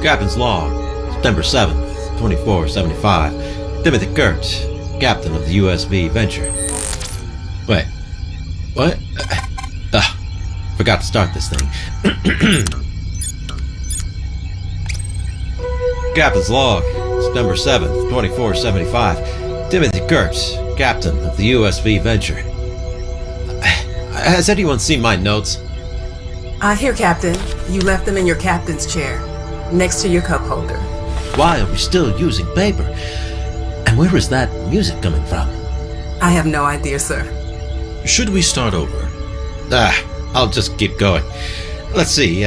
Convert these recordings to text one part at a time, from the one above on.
Captain's log, September 7th, 2475. Timothy Kurt, captain of the U.S.V. Venture. Wait, what? Forgot to start this thing. Captain's log, September 7th, 2475. Timothy Kurt, captain of the U.S.V. Venture. Has anyone seen my notes? Here, Captain. You left them in your captain's chair, next to your cup holder. Why are we still using paper? And where is that music coming from? I have no idea, sir. Should we start over? I'll just keep going. Let's see,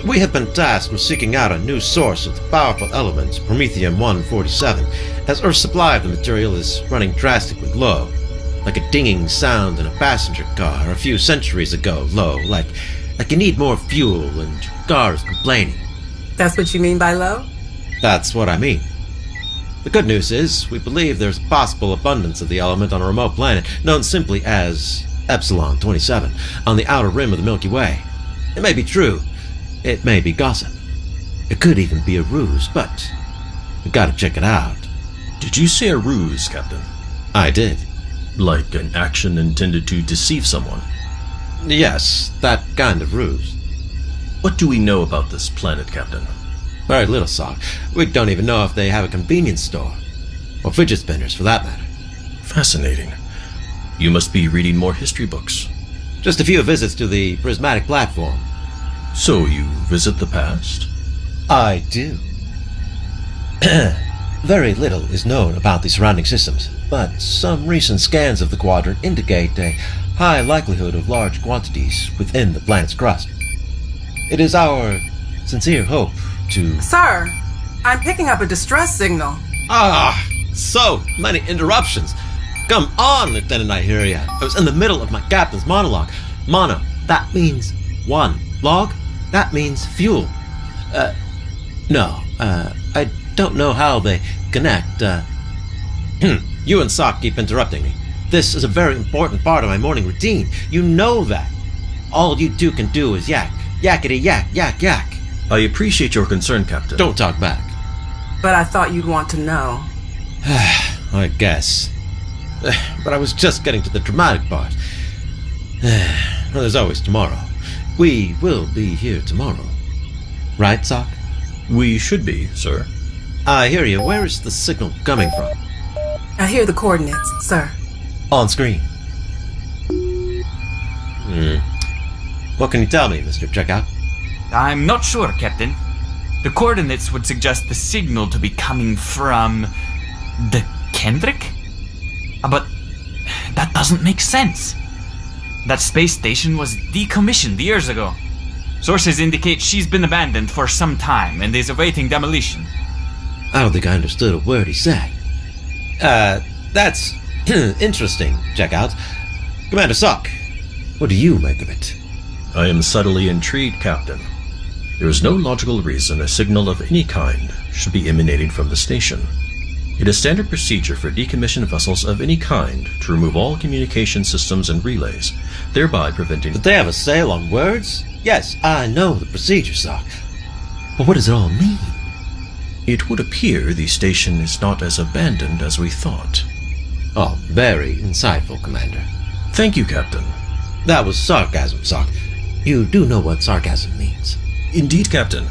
we have been tasked with seeking out a new source of the powerful element promethium-147, as Earth's supply of the material is running drastically low. Like a dinging sound in a passenger car a few centuries ago, low, like you need more fuel and your car is complaining. That's what you mean by low? That's what I mean. The good news is, we believe there's a possible abundance of the element on a remote planet known simply as Epsilon 27 on the outer rim of the Milky Way. It may be true, it may be gossip. It could even be a ruse, but we gotta check it out. Did you say a ruse, Captain? I did. Like an action intended to deceive someone? Yes, that kind of ruse. What do we know about this planet, Captain? Very little, Sock. We don't even know if they have a convenience store. Or fidget spinners, for that matter. Fascinating. You must be reading more history books. Just a few visits to the prismatic platform. So you visit the past? I do. Very little is known about the surrounding systems, but some recent scans of the quadrant indicate a high likelihood of large quantities within the planet's crust. It is our sincere hope to... Sir, I'm picking up a distress signal. So many interruptions. Come on, Lieutenant Ihearya. I was in the middle of my captain's monologue. Mono, that means one. Log, that means fuel. I don't know how they connect. You and Sock keep interrupting me. This is a very important part of my morning routine. You know that. All you two can do is yak. Yakety yak, yak, yak. I appreciate your concern, Captain. Don't talk back. But I thought you'd want to know. I guess. But I was just getting to the dramatic part. Well, there's always tomorrow. We will be here tomorrow. Right, Sock? We should be, sir. I hear you. Where is the signal coming from? I hear the coordinates, sir. On screen. What can you tell me, Mr. Checkout? I'm not sure, Captain. The coordinates would suggest the signal to be coming from... the Kendrick? But that doesn't make sense. That space station was decommissioned years ago. Sources indicate she's been abandoned for some time and is awaiting demolition. I don't think I understood a word he said. That's interesting, Checkout. Commander Sock, what do you make of it? I am subtly intrigued, Captain. There is no logical reason a signal of any kind should be emanating from the station. It is standard procedure for decommissioned vessels of any kind to remove all communication systems and relays, thereby preventing... Did they have a sale on words? Yes, I know the procedure, Sock. But what does it all mean? It would appear the station is not as abandoned as we thought. Oh, very insightful, Commander. Thank you, Captain. That was sarcasm, Sock. You do know what sarcasm means. Indeed, Captain.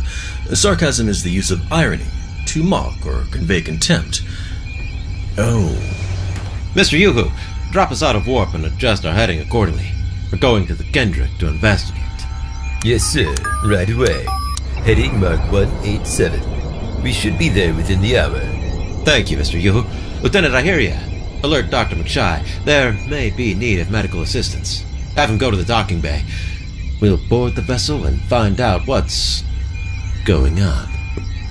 Sarcasm is the use of irony to mock or convey contempt. Oh. Mr. Yoohoo, drop us out of warp and adjust our heading accordingly. We're going to the Kendrick to investigate. Yes, sir. Right away. Heading Mark 187. We should be there within the hour. Thank you, Mr. Yoohoo. Lieutenant Ihearya, alert Dr. McShy. There may be need of medical assistance. Have him go to the docking bay. We'll board the vessel and find out what's going on.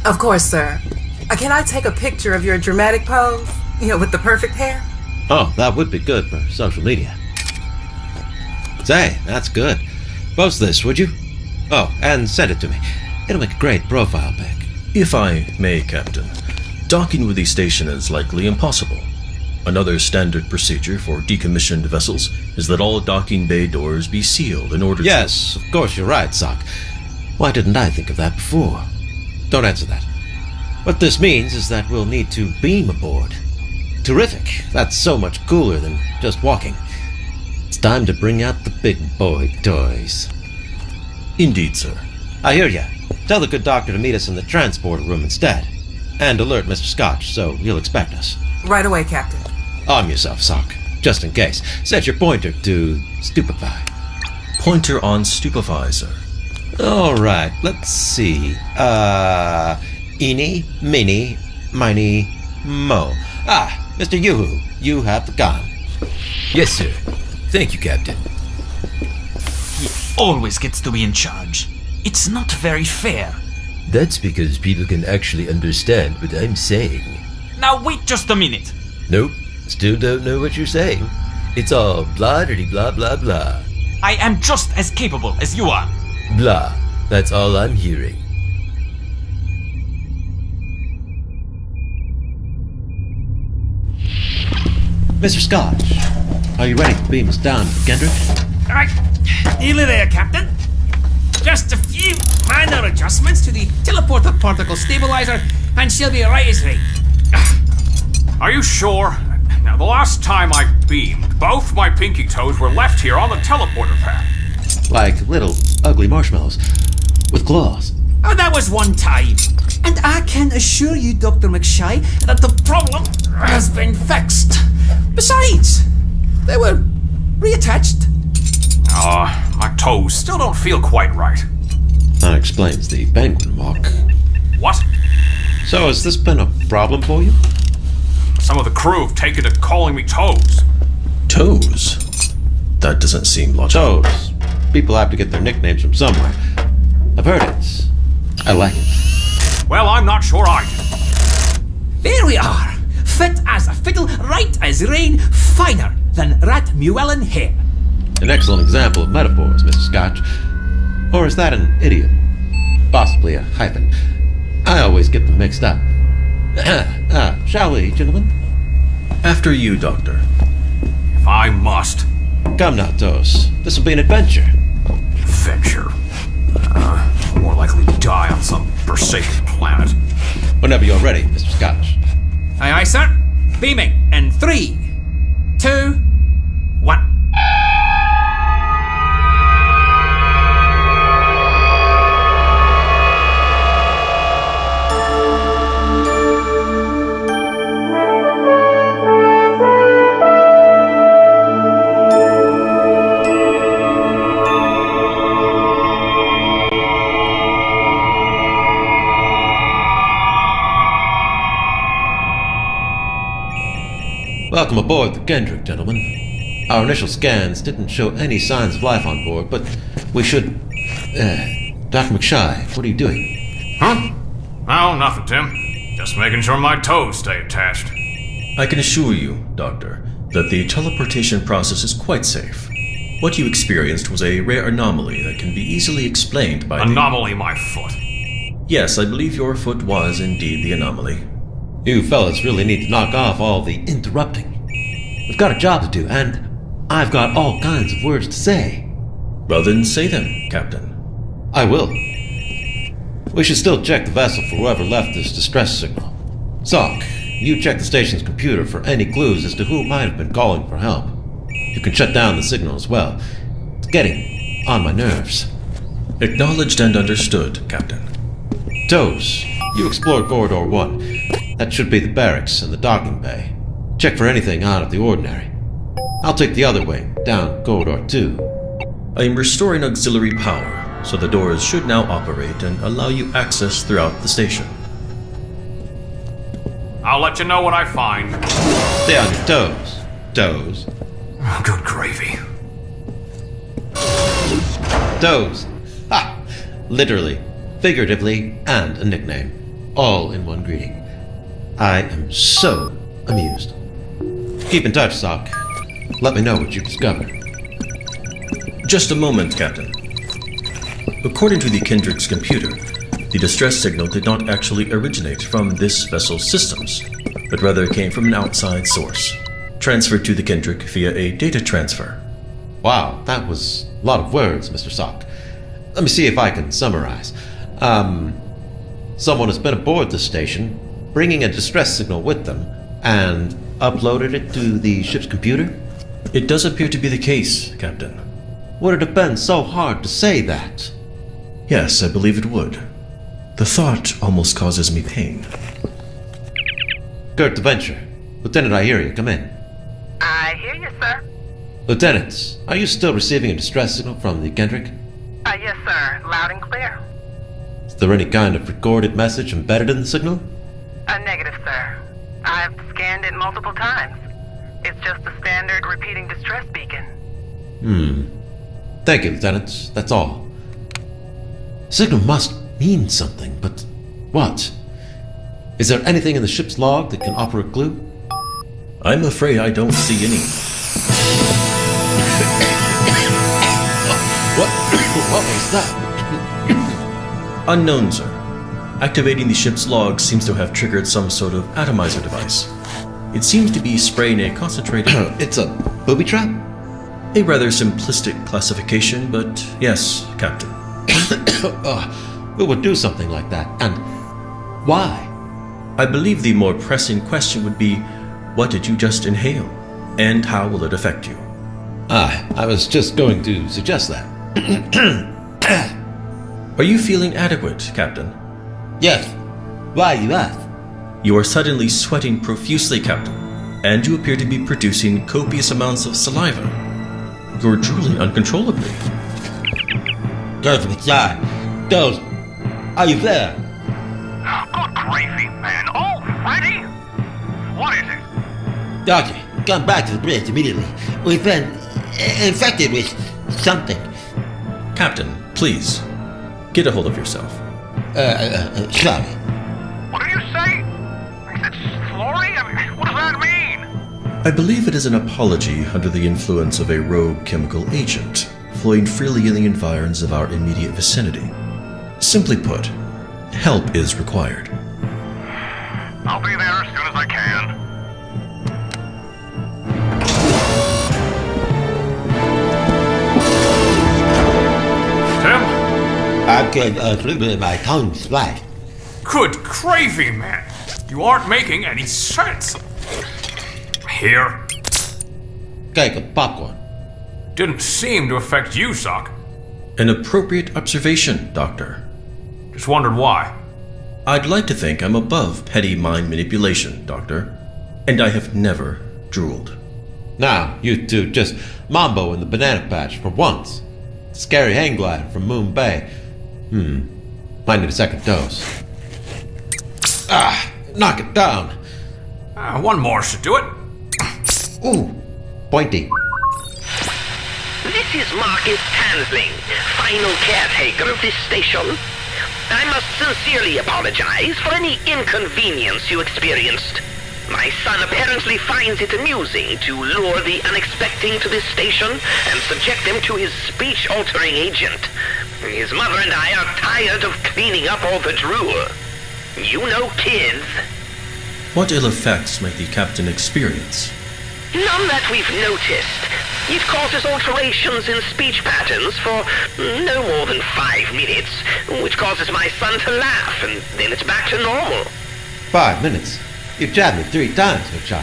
Of course, sir. Can I take a picture of your dramatic pose? With the perfect hair? Oh, that would be good for social media. Say, that's good. Post this, would you? Oh, and send it to me. It'll make a great profile pic. If I may, Captain, docking with the station is likely impossible. Another standard procedure for decommissioned vessels is that all docking bay doors be sealed in order Yes, of course you're right, Sock. Why didn't I think of that before? don't answer that. What this means is that we'll need to beam aboard. Terrific. That's so much cooler than just walking. It's time to bring out the big boy toys. Indeed, sir. Ihearya, tell the good doctor to meet us in the transporter room instead. And alert Mr. Scotch, so he'll expect us. Right away, Captain. Arm yourself, Sock, just in case. Set your pointer to stupefy. Pointer on stupefy, sir. Alright, let's see. Eeny, meeny, miny, mo. Ah, Mr. Yoohoo, you have the gun. Yes, sir. Thank you, Captain. He always gets to be in charge. It's not very fair. That's because people can actually understand what I'm saying. Now wait just a minute. Nope, still don't know what you're saying. It's all blah-ditty blah blah blah. I am just as capable as you are. Blah. That's all I'm hearing. Mr. Scotch, are you ready to beam us down to Kendrick? Right, nearly there, Captain. Just a few minor adjustments to the teleporter particle stabilizer, and she'll be right as rain. Are you sure? Now, the last time I beamed, both my pinky toes were left here on the teleporter pad. Like little ugly marshmallows with claws. Oh, that was one time. And I can assure you, Dr. McShy, that the problem has been fixed. Besides, they were reattached. My toes still don't feel quite right. That explains the penguin walk. What? So has this been a problem for you? Some of the crew have taken to calling me Toes. Toes? That doesn't seem logical. Toes. People have to get their nicknames from somewhere. I've heard it. I like it. Well, I'm not sure I do. There we are. Fit as a fiddle, right as rain, finer than rat Muellen hair. An excellent example of metaphors, Mr. Scotch. Or is that an idiom? Possibly a hyphen. I always get them mixed up. Shall we, gentlemen? After you, Doctor. If I must. Come now, Toes. This will be an adventure. Adventure. More likely to die on some forsaken planet. Whenever you're ready, Mr. Scotch. Aye, aye, sir. Beaming in 3, 2, 1. Welcome aboard the Kendrick, gentlemen. Our initial scans didn't show any signs of life on board, but we should... Dr. McShy, what are you doing? Huh? Oh, nothing, Tim. Just making sure my toes stay attached. I can assure you, Doctor, that the teleportation process is quite safe. What you experienced was a rare anomaly that can be easily explained by Anomaly my foot. Yes, I believe your foot was indeed the anomaly. You fellas really need to knock off all the interrupting. We've got a job to do, and I've got all kinds of words to say. Well then, say them, Captain. I will. We should still check the vessel for whoever left this distress signal. Sock, you check the station's computer for any clues as to who might have been calling for help. You can shut down the signal as well. It's getting on my nerves. Acknowledged and understood, Captain. Toes, you explore Corridor 1. That should be the barracks and the docking bay. Check for anything out of the ordinary. I'll take the other wing, down Corridor 2. I am restoring auxiliary power, so the doors should now operate and allow you access throughout the station. I'll let you know what I find. Stay on your toes. Toes. Oh, good gravy. Toes. Ha! Literally, figuratively, and a nickname. All in one greeting. I am so amused. Keep in touch, Sock. Let me know what you discover. Just a moment, Captain. According to the Kendrick's computer, the distress signal did not actually originate from this vessel's systems, but rather came from an outside source, transferred to the Kendrick via a data transfer. Wow, that was a lot of words, Mr. Sock. Let me see if I can summarize. Someone has been aboard the station, bringing a distress signal with them, and uploaded it to the ship's computer? It does appear to be the case, Captain. Would it have been so hard to say that? Yes, I believe it would. The thought almost causes me pain. Kurt the Venture. Lieutenant Ihearya, come in. I hear you, sir. Lieutenant, are you still receiving a distress signal from the Kendrick? Yes, sir. Loud and clear. Is there any kind of recorded message embedded in the signal? Negative, sir. I've scanned it multiple times. It's just a standard repeating distress beacon. Thank you, Lieutenant. That's all. Signal must mean something, but what? Is there anything in the ship's log that can offer a clue? I'm afraid I don't see any. What was that? Unknown, sir. Activating the ship's log seems to have triggered some sort of atomizer device. It seems to be spraying a concentrated... It's a booby trap? A rather simplistic classification, but yes, Captain. Who would do something like that? And why? I believe the more pressing question would be, what did you just inhale? And how will it affect you? I was just going to suggest that. Are you feeling adequate, Captain? Yes. Why you ask? You are suddenly sweating profusely, Captain, and you appear to be producing copious amounts of saliva. You're drooling uncontrollably. There's McShy. Those. Are you there? Good gravy, man. Already? What is it? Doctor, come back to the bridge immediately. We've been infected with something. Captain, please, get a hold of yourself. Sorry. What did you say? Is it slurry? I mean, what does that mean? I believe it is an apology under the influence of a rogue chemical agent, flowing freely in the environs of our immediate vicinity. Simply put, help is required. I'll be there as soon as I can. Tim? I could my tongue's fly. Good gravy, man. You aren't making any sense. Here. Cake of popcorn. Didn't seem to affect you, Sock. An appropriate observation, Doctor. Just wondered why. I'd like to think I'm above petty mind manipulation, Doctor, and I have never drooled. Now, you two just mambo in the banana patch for once. Scary hang glider from Moon Bay. Might need a second dose. Knock it down. One more should do it. Ooh, pointy. This is Marcus Tansling, final caretaker of this station. I must sincerely apologize for any inconvenience you experienced. My son apparently finds it amusing to lure the unexpecting to this station and subject them to his speech-altering agent. His mother and I are tired of cleaning up all the drool. You know kids. What ill effects might the captain experience? None that we've noticed. It causes alterations in speech patterns for no more than 5 minutes, which causes my son to laugh, and then it's back to normal. 5 minutes? You jabbed me 3 times, McShy.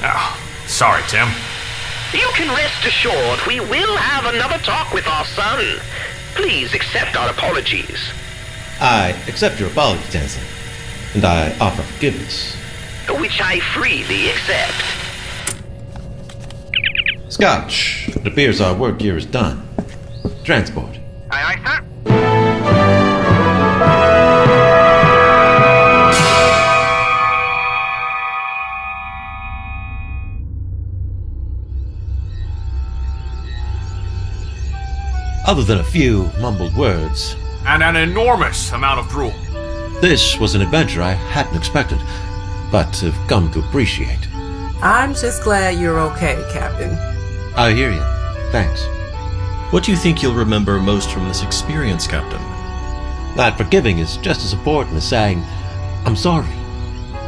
Oh, sorry, Tim. You can rest assured we will have another talk with our son. Please accept our apologies. I accept your apology, Tansling, and I offer forgiveness. Which I freely accept. Scotch, it appears our work here is done. Transport. Aye, sir. Other than a few mumbled words, And an enormous amount of drool. this was an adventure I hadn't expected, but have come to appreciate. I'm just glad you're okay, Captain. I hear you. Thanks. What do you think you'll remember most from this experience, Captain? That forgiving is just as important as saying, I'm sorry.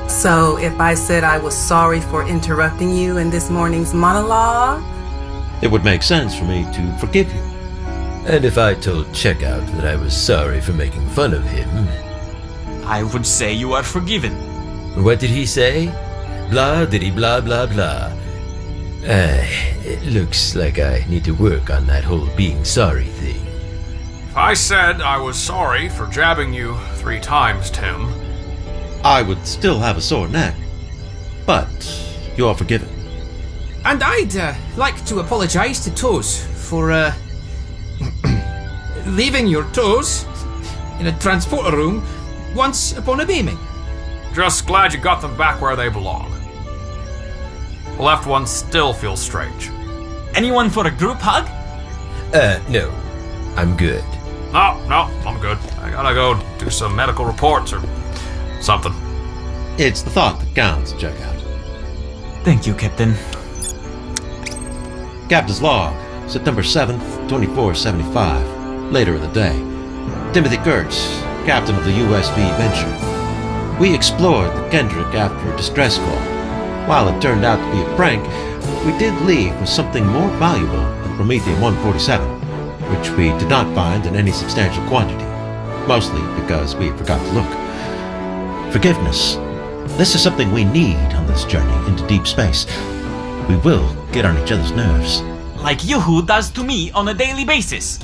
So, if I said I was sorry for interrupting you in this morning's monologue? It would make sense for me to forgive you. And if I told Checkout that I was sorry for making fun of him, I would say you are forgiven. What did he say? Blah diddy blah blah blah. It looks like I need to work on that whole being sorry thing. I said I was sorry for jabbing you 3 times, Tim. I would still have a sore neck, but you are forgiven. And I'd like to apologise to Toes for leaving your toes in a transporter room once upon a beaming. Just glad you got them back where they belong. The left one still feels strange. Anyone for a group hug? No. I'm good. No, I'm good. I gotta go do some medical reports or something. It's the thought that counts, check out. Thank you, Captain. Captain's log, September 7th, 2475. Later in the day. Timothy Kurtz, captain of the U.S.V. Venture. We explored the Kendrick after a distress call. While it turned out to be a prank, we did leave with something more valuable than Promethium-147, which we did not find in any substantial quantity, mostly because we forgot to look. Forgiveness. This is something we need on this journey into deep space. We will get on each other's nerves. Like Yoohoo does to me on a daily basis.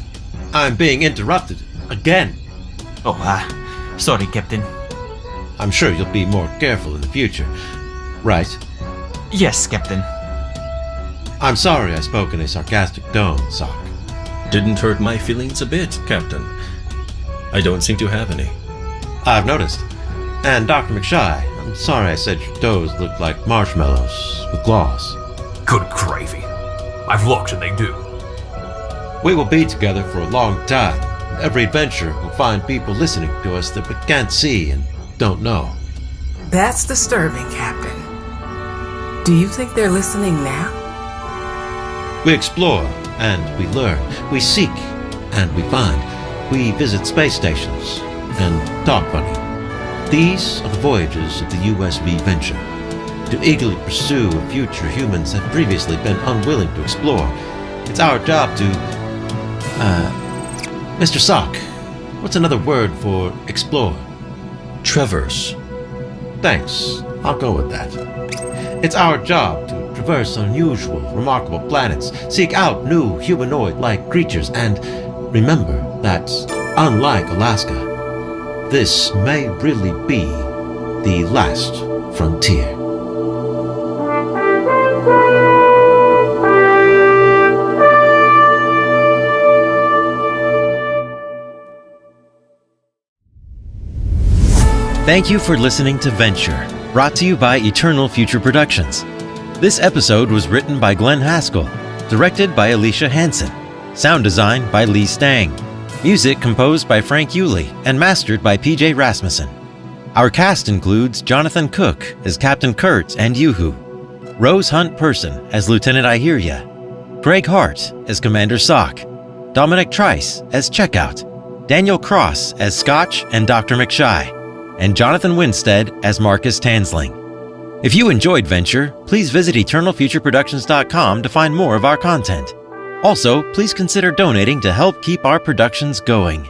I'm being interrupted again. Oh, sorry, Captain. I'm sure you'll be more careful in the future, right? Yes, Captain. I'm sorry I spoke in a sarcastic tone, Sock. Didn't hurt my feelings a bit, Captain. I don't seem to have any. I've noticed. And Dr. McShy, I'm sorry I said your toes look like marshmallows with claws. Good gravy. I've looked and they do. We will be together for a long time. Every adventure will find people listening to us that we can't see and don't know. That's disturbing, Captain. Do you think they're listening now? We explore and we learn. We seek and we find. We visit space stations and talk funny. These are the voyages of the U.S.V. Venture. To eagerly pursue a future humans have previously been unwilling to explore. It's our job to... Mr. Sock, what's another word for explore? Traverse. Thanks, I'll go with that. It's our job to traverse unusual, remarkable planets, seek out new humanoid-like creatures, and remember that, unlike Alaska, this may really be the last frontier. Thank you for listening to Venture, brought to you by Eternal Future Productions. This episode was written by Glenn Hascall, directed by Alicia Hansen, sound design by Lee Stang, music composed by Frank Ulle, and mastered by PJ Rasmussen. Our cast includes Jonathan Cooke as Captain Kurtz and Yoohoo, Rose Hunt Person as Lieutenant Ihearya, Greg Hart as Commander Sock, Dominic Treis as Checkout, Daniel Cross as Scotch and Dr. McShy, and Jonathan Winstead as Marcus Tansling. If you enjoyed Venture, please visit EternalFutureProductions.com to find more of our content. Also, please consider donating to help keep our productions going.